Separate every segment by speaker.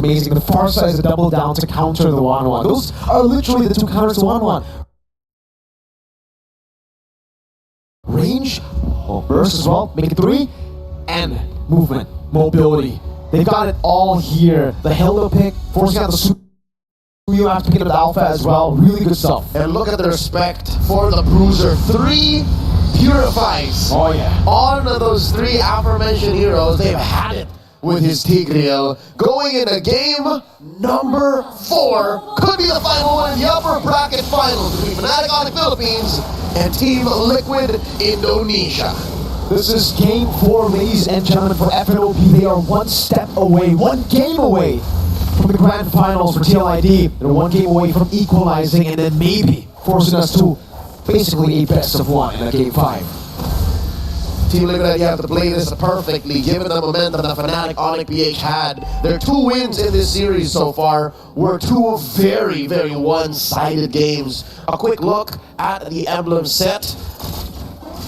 Speaker 1: amazing. The far side is a double down to counter the 1-1. Those are literally the two counters to 1-1. Range, burst as well, make it 3, and movement, mobility. They've got it all here. The halo pick, forcing out the super. You have to pick up the alpha as well. Really good stuff.
Speaker 2: And look at the respect for the bruiser. 3 purifies.
Speaker 1: Oh yeah.
Speaker 2: On those 3 aforementioned heroes, they've had it with his Tigreal. Going into game number 4. Could be the final one in the upper bracket finals between FANATIC ONIC Philippines and Team Liquid Indonesia.
Speaker 1: This is game 4, ladies and gentlemen, for FANOP. They are one step away, one game away from the grand finals for TLID. They're one game away from equalizing and then maybe forcing us to basically a best of 1 in that game 5.
Speaker 2: Team Liquid, you have to play this perfectly, given the momentum that FANATIC ONIC PH had. Their 2 wins in this series so far were 2 very, very one-sided games. A quick look at the emblem set.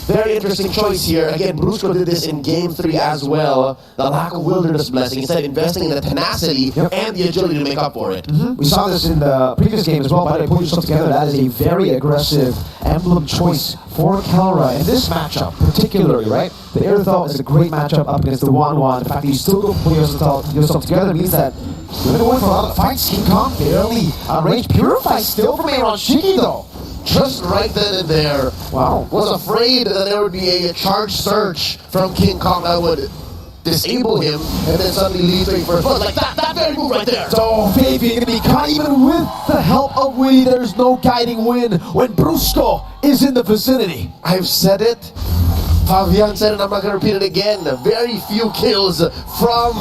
Speaker 2: Very interesting choice here. Again, Brusco did this in game 3 as well. The lack of wilderness blessing, instead of investing in the tenacity and the agility to make up for it.
Speaker 1: We saw this in the previous game as well, but pull yourself together. That is a very aggressive emblem choice for Kelra in this matchup, particularly, right? The Aerithal is a great matchup up against the 1-1. The fact that you still don't pull yourself together means that you're going to win for a lot of fights. King Kong barely range. Purify still from Aaron Shiki though.
Speaker 2: Just right then and there.
Speaker 1: Wow.
Speaker 2: Was afraid that there would be a charge search from King Kong that would disable him and then suddenly lead to a first blood. Like that very move right there.
Speaker 1: So Fabian gonna be caught even with the help of Witty. There's no guiding win when Brusco is in the vicinity.
Speaker 2: I've said it. Fabian said it, I'm not gonna repeat it again. Very few kills from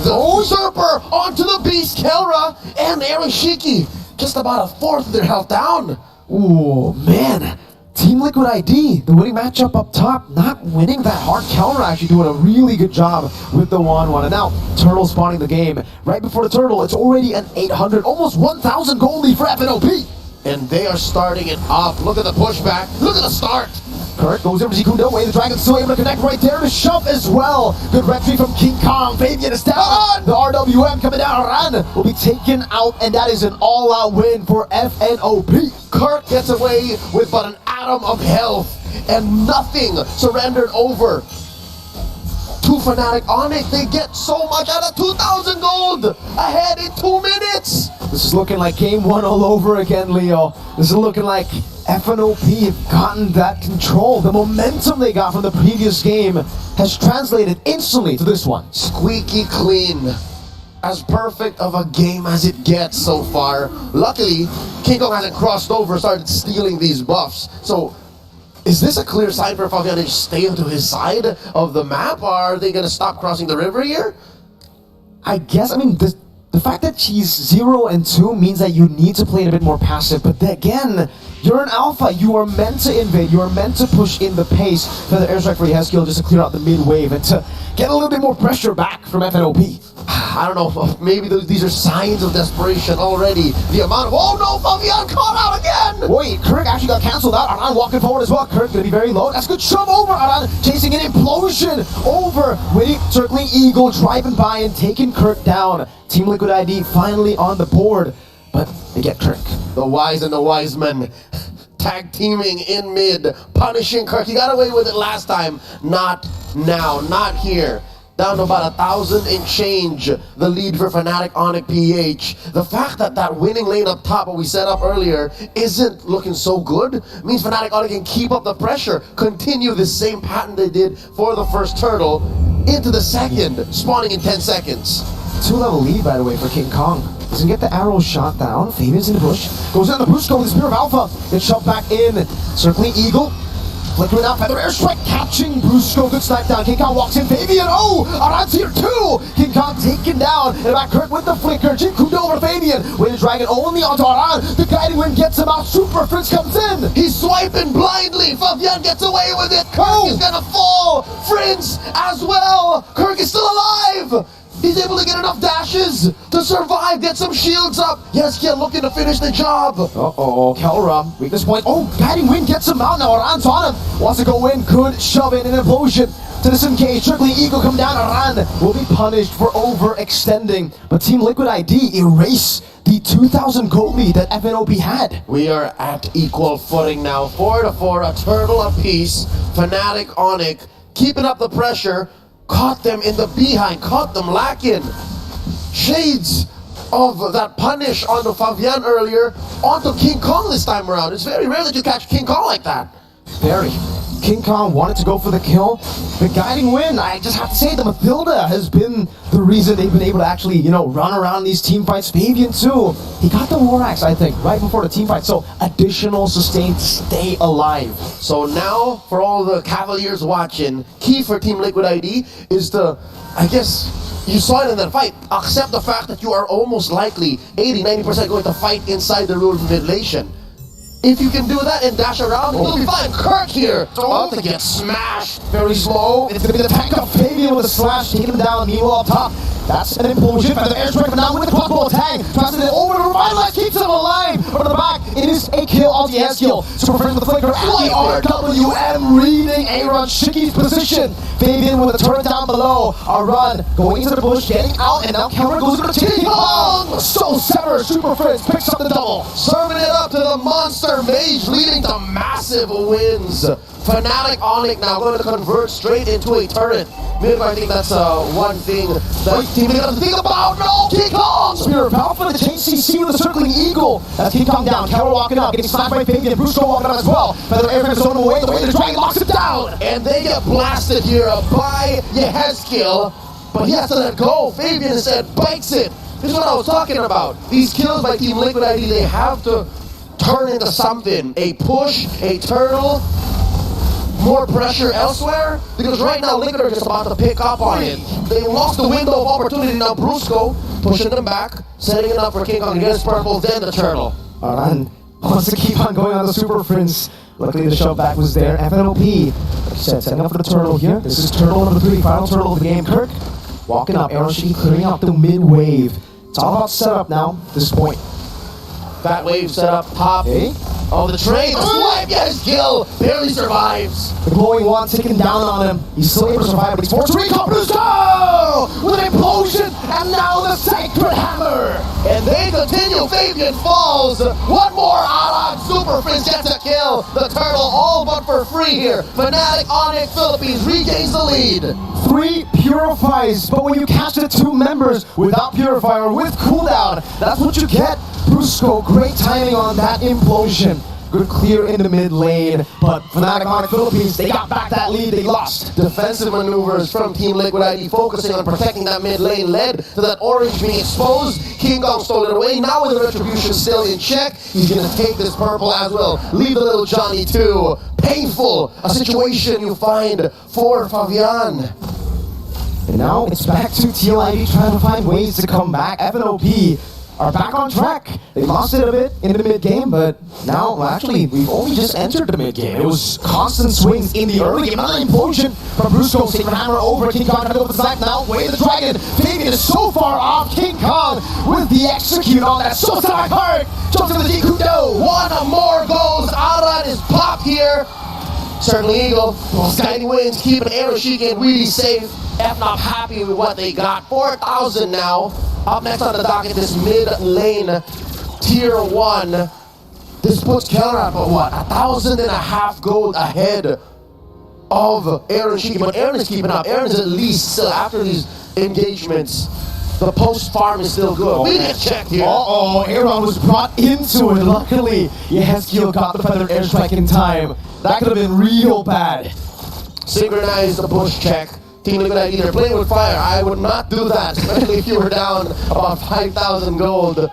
Speaker 2: the usurper onto the beast Kelra and Arashiki. Just about 1/4 of their health down.
Speaker 1: Ooh, man. Team Liquid ID, the winning matchup up top, not winning that hard. Kelra actually doing a really good job with the 1-1. And now, Turtle spawning the game. Right before the Turtle, it's already an 800, almost 1,000 gold lead for FANOP.
Speaker 2: And they are starting it up. Look at the pushback. Look at the start.
Speaker 1: Kurt goes over to Zikundo away. The Dragon's still able to connect right there to shove as well. Good retry from King Kong. Fabian is down. The RWM coming down. Ran will be taken out, and that is an all-out win for FANOP.
Speaker 2: Kurt gets away with but an atom of health, and nothing surrendered over to FANATIC ONIC. They get so much out of 2,000 gold ahead in 2 minutes.
Speaker 1: This is looking like game 1 all over again, Leo. This is looking like FANOP have gotten that control. The momentum they got from the previous game has translated instantly to this one.
Speaker 2: Squeaky clean. As perfect of a game as it gets so far. Luckily, King Kong hasn't crossed over, started stealing these buffs. So, is this a clear sign for Fabian to stay onto his side of the map? Or are they going to stop crossing the river here?
Speaker 1: I guess, I mean, the fact that she's 0 and 2 means that you need to play it a bit more passive. But then again, you're an alpha. You are meant to invade. You are meant to push in the pace for the airstrike for Yeskiel just to clear out the mid wave and to get a little bit more pressure back from FANOP.
Speaker 2: I don't know, maybe these are signs of desperation already. The amount of, oh no, Fabian caught out again!
Speaker 1: Wait, Kirk actually got cancelled out. Aran walking forward as well. Kirk gonna be very low. That's a good shove over. Aran chasing an implosion over. Witty circling Eagle, driving by and taking Kirk down. Team Liquid ID finally on the board, but they get Kirk.
Speaker 2: The wise and the wise men tag teaming in mid, punishing Kirk. He got away with it last time. Not now, not here. Down to about 1,000 and change, the lead for FANATIC ONIC PH. The fact that that winning lane up top, what we set up earlier, isn't looking so good, means FANATIC ONIC can keep up the pressure, continue the same pattern they did for the first turtle, into the second, spawning in 10 seconds.
Speaker 1: 2-level lead, by the way, for King Kong. Doesn't get the arrow shot down. Fabian's in the bush. Goes in the bush, goes with the Spear of Alpha. Gets shoved back in. Circling Eagle. Flickering out Feather Airstrike, catching Brusco. Good snipe down. King Kong walks in. Fabian, oh! Aran's here too! King Kong taken down. And back Kirk with the flicker. Jinkudo over Fabian. With the Dragon only onto Aran. The guiding wind gets him out. Super Fritz comes in.
Speaker 2: He's swiping blindly. Fabian gets away with it. Kirk is gonna fall. Fritz as well. Kirk is still alive. He's able to get enough dashes to survive, get some shields up. Yeskiel looking to finish the job.
Speaker 1: Uh-oh, Kelra, weakness point. Oh, guiding wind gets him out now. Aran's on him. Wants to go in, could shove in an implosion. to disengage. Strictly Eagle come down. Aran will be punished for overextending. But Team Liquid ID erase the 2,000 gold lead that FNOP had.
Speaker 2: We are at equal footing now. 4-4, a turtle apiece. FANATIC, ONIC, keeping up the pressure. Caught them in the behind, caught them lacking. Shades of that punish onto Fabian earlier, onto King Kong this time around. It's very rare that you catch King Kong like that.
Speaker 1: Very. King Kong wanted to go for the kill. The guiding win, I just have to say, the Mathilda has been the reason they've been able to actually, run around these team fights. Fabian too. He got the War Axe, I think, right before the team fight. So additional sustain to stay alive.
Speaker 2: So now, for all the Cavaliers watching, key for Team Liquid ID is to, I guess, you saw it in that fight, accept the fact that you are almost likely 80-90% going to fight inside the rule mid-lation. If you can do that and dash around, you'll be fine. Kirk here, about to get smashed.
Speaker 1: Very slow. It's going to be the tank of Fabian with a slash, taking him down. Meanwhile, up top, that's an implosion. By the airstrike, but now with the crossbow tag, passes it over to Revitalize, keeps him alive. Over the back, it is a kill. Alti has kill. Super Friends with the flicker. And the RWM reading Aaron Shiki's position. Fabian with the turret down below. A run going into the bush, getting out, and now counter goes into King Kong. So Sever, Super Friends picks up the double.
Speaker 2: Serving it up to the monster mage, leading to massive wins. FANATIC ONIC now going to convert straight into a turret. Maybe I think that's one thing that Team Liquid has to think about. No, King Kong!
Speaker 1: Spear of Alpha, the change CC with the circling eagle. That's King Kong down. Keller walking up, getting slashed by Fabian. Brusco walking up as well. Feather Airframe is on the way. The way the dragon locks it down.
Speaker 2: And they get blasted here by Yehezkiel, but he has to let go. Fabian instead bites it. This is what I was talking about. These kills by Team Liquid ID, they have to turn into something. A push, a turtle, more pressure elsewhere, because right now Liquid are just about to pick up on it. They lost the window of opportunity. Now Brusco pushing them back, setting it up for King Kong against Purple, then the turtle.
Speaker 1: Aran wants to keep on going on the Super Prince. Luckily the shove back was there. FNOP, like you said, setting up for the turtle here. This is turtle number 3, final turtle of the game. Kirk walking up, Aaron Shiki clearing out the mid wave. It's all about setup now at this point.
Speaker 2: That wave set up top.
Speaker 1: Hey.
Speaker 2: Oh, the train, the swipe, Yehezkiel barely survives.
Speaker 1: The glowing wand ticking down on him. He's still able to survive, but he's forced to recall. Brusco with an implosion, and now the Sacred Hammer.
Speaker 2: And they continue. Fabian falls. One more Aran. Super Prince gets a kill. The turtle all but for free here. FANATIC ONIC Philippines regains the lead.
Speaker 1: 3 purifies, but when you catch the 2 members without purifier or with cooldown, that's what you get. Brusco, great timing on that implosion. Good clear in the mid lane, but FANATIC ONIC Philippines, they got back that lead, they lost.
Speaker 2: Defensive maneuvers from Team Liquid ID, focusing on protecting that mid lane, led to that orange being exposed. King Kong stole it away. Now with the retribution still in check, he's going to take this purple as well. Leave the little Johnny too. Painful, a situation you find for Fabian.
Speaker 1: And now it's back to TLID trying to find ways to come back. FNOP are back on track. They lost it a bit in the mid-game, but now, well, actually, we've only just entered the mid-game. It was constant swings in the early game. Another implosion from Brusco. Sacred Hammer over. King Kong trying to go with the side. Now, way the dragon. Fabian is so far off. King Kong with the execute on that. So side hard. Jumps to the Dikudo.
Speaker 2: One more goes. Aran is popped here. Certainly Eagle, guiding wins, keeping Aeroshiki and Weedy safe. FNOP happy with what they got. 4,000 now. Up next on the docket, this mid lane tier 1. This puts Keller at what? 1,500 gold ahead of Aaron Shiki. But Aaron is keeping up. Aaron is at least still after these engagements. The post farm is still good. We didn't check here.
Speaker 1: Uh-oh, Aaron was brought into it. Luckily, Yehezkiel got the feather airstrike in time. That could have been real bad.
Speaker 2: Synchronize the bush check. Team Liquid ID, they're playing with fire. I would not do that, especially if you were down about 5,000 gold.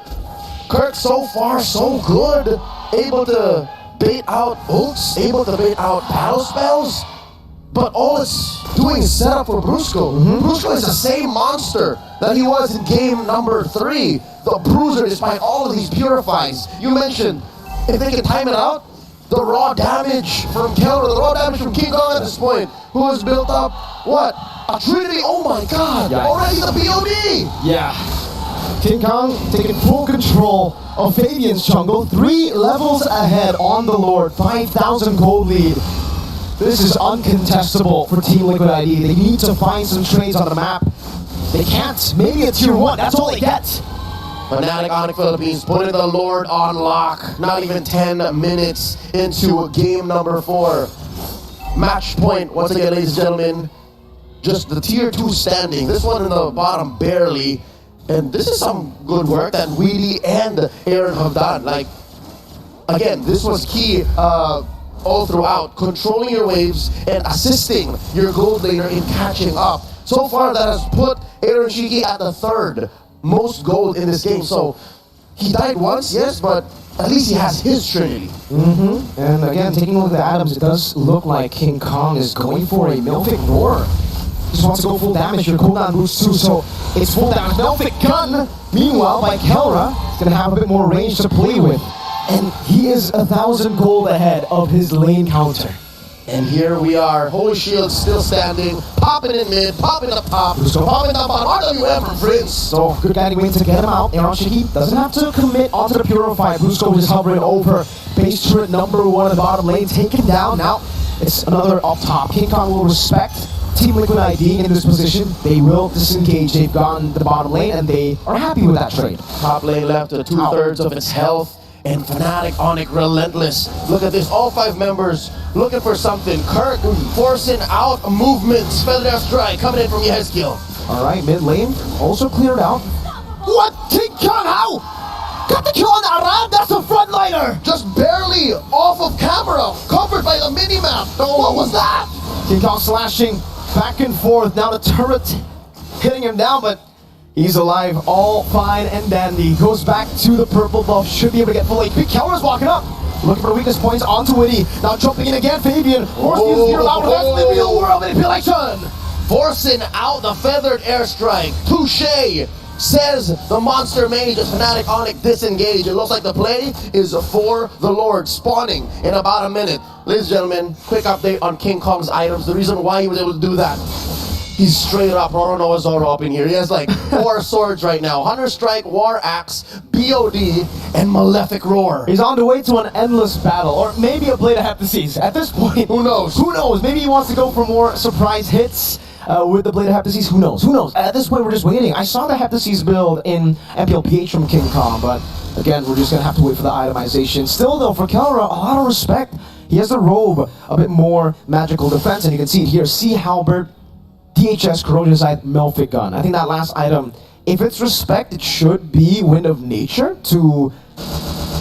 Speaker 2: Kirk, so far, so good. Able to bait out ults, able to bait out battle spells. But all it's doing is set up for Brusco. Brusco is the same monster that he was in game number 3. The Bruiser, despite all of these purifies. You mentioned, if they can time it out, the raw damage from Keller, the raw damage from King Kong at this point, who has built up, what? A Trinity, oh my god! Yikes. Already the BOD!
Speaker 1: Yeah. King Kong taking full control of Fabian's jungle. 3 levels ahead on the Lord. 5,000 gold lead. This is uncontestable for Team Liquid ID. They need to find some trades on the map. They can't. Maybe a tier 1. That's all they get.
Speaker 2: FANATIC ONIC Philippines putting the Lord on lock. Not even 10 minutes into game number 4. Match point, once again, ladies and gentlemen. Just the tier 2 standing. This one in the bottom barely. And this is some good work that Wheaty and Aaron have done. Like, again, this was key all throughout. Controlling your waves and assisting your gold laner in catching up. So far, that has put Aaron Shiki at the 3rd most gold in this game. So he died once, yes, but at least he has his Trinity.
Speaker 1: And again, taking a look at the items, it does look like King Kong is going for a Melfic Roar. Just wants to go full damage. Your cooldown boost too, so it's full damage. Melfic Gun, meanwhile, by Kelra, is going to have a bit more range to play with. And he is 1,000 gold ahead of his lane counter.
Speaker 2: And here we are, Holy Shield still standing, popping in mid, popping up top, popping down bottom, RWM from Fritz.
Speaker 1: So, good guiding wing to get him out. Aaron Shiki doesn't have to commit onto the Purify. Brusco is hovering over base turret number 1 in the bottom lane, taken down. Now, it's another up top. King Kong will respect Team Liquid ID in this position. They will disengage. They've gotten the bottom lane, and they are happy with that trade.
Speaker 2: Top lane left to 2/3 of its health. And FANATIC ONIC relentless. Look at this, all 5 members looking for something. Kirk forcing out movements. Feather Air Strike coming in from Yehezkiel.
Speaker 1: All right, mid lane also cleared out. What? King Kong, how? Got the kill on Arad, that's a frontliner!
Speaker 2: Just barely off of camera, covered by the mini-map. What was that?
Speaker 1: King Kong slashing back and forth. Now the turret hitting him down, but he's alive, all fine and dandy. Goes back to the purple buff, should be able to get full HP. Keller's walking up, looking for weakness points onto Witty. Now jumping in again, Fabian. Forcing his gear out, that's the real world manipulation.
Speaker 2: Forcing out the feathered airstrike. Touche, says the monster mage as FANATIC ONIC disengage. It looks like the play is for the Lord, spawning in about a minute. Ladies and gentlemen, quick update on King Kong's items. The reason why he was able to do that. He's straight up Roronoa Zoro up in here. He has like 4 swords right now. Hunter Strike, War Axe, BOD, and Malefic Roar.
Speaker 1: He's on the way to an endless battle, or maybe a Blade of Heptases. At this point,
Speaker 2: who knows?
Speaker 1: Who knows? Maybe he wants to go for more surprise hits with the Blade of Heptases. Who knows? Who knows? At this point, we're just waiting. I saw the Heptases build in MPLPH from King Kong, but again, we're just going to have to wait for the itemization. Still, though, for Kelra, a lot of respect. He has the robe, a bit more magical defense, and you can see it here. Sea Halberd, DHS Corrosion Scythe, Melfic Gun. I think that last item, if it's respect, it should be Wind of Nature to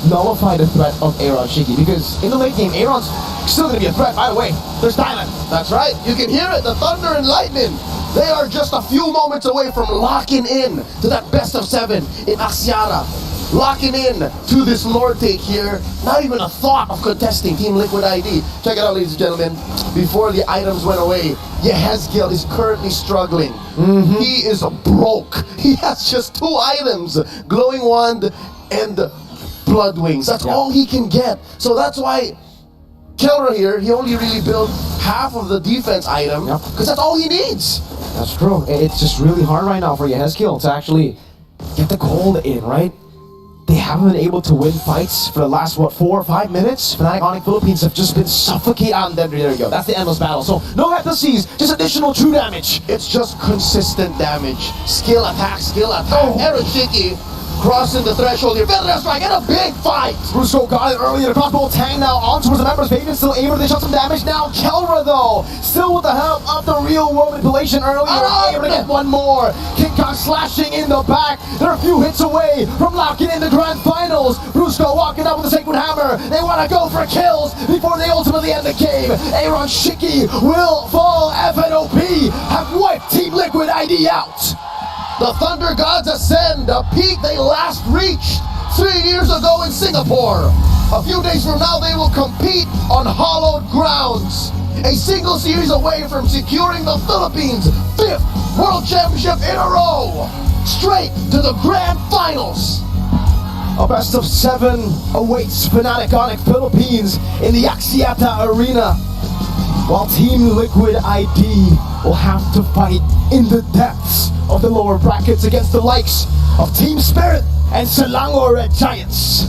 Speaker 1: nullify the threat of Aaron Shiki. Because in the late game, Aaron's still going to be a threat. By the way, there's Diamond.
Speaker 2: That's right. You can hear it. The thunder and lightning. They are just a few moments away from locking in to that best of 7 in Axiata. Locking in to this Lord take here. Not even a thought of contesting Team Liquid ID. Check it out, ladies and gentlemen. Before the items went away, Yehezkiel is currently struggling. He is broke. He has just 2 items. Glowing Wand and Blood Wings. That's all he can get. So that's why Kelra here, he only really built half of the defense item. Because that's all he needs.
Speaker 1: That's true. It's just really hard right now for Yehezkiel to actually get the gold in, right? They haven't been able to win fights for the last, what, 4 or 5 minutes? FANATIC ONIC Philippines have just been suffocated out, and then there you go. That's the endless battle. So, no Heptases, just additional true damage.
Speaker 2: It's just consistent damage. Skill attack, skill attack. Aaron Shiki crossing the threshold here. Feather Strike and a big fight.
Speaker 1: Brusco got it earlier. The crossbow tang now on towards the members. Fabian still able to dish out some damage. Now Kelra, though, still with the help of the real world manipulation earlier. Able to get one more. King Kong slashing in the back. They're a few hits away from locking in the grand finals. Brusco walking out with the Sacred Hammer. They want to go for kills before they ultimately end the game. Aaron Shiki will fall. FNOP have wiped Team Liquid ID out.
Speaker 2: The Thunder Gods ascend, a peak they last reached 3 years ago in Singapore. A few days from now, they will compete on hallowed grounds. A single series away from securing the Philippines' 5th World Championship in a row. Straight to the Grand Finals.
Speaker 1: A best of 7 awaits FANATIC ONIC Philippines in the Axiata Arena, while Team Liquid ID will have to fight in the depths of the lower brackets against the likes of Team Spirit and Selangor Red Giants.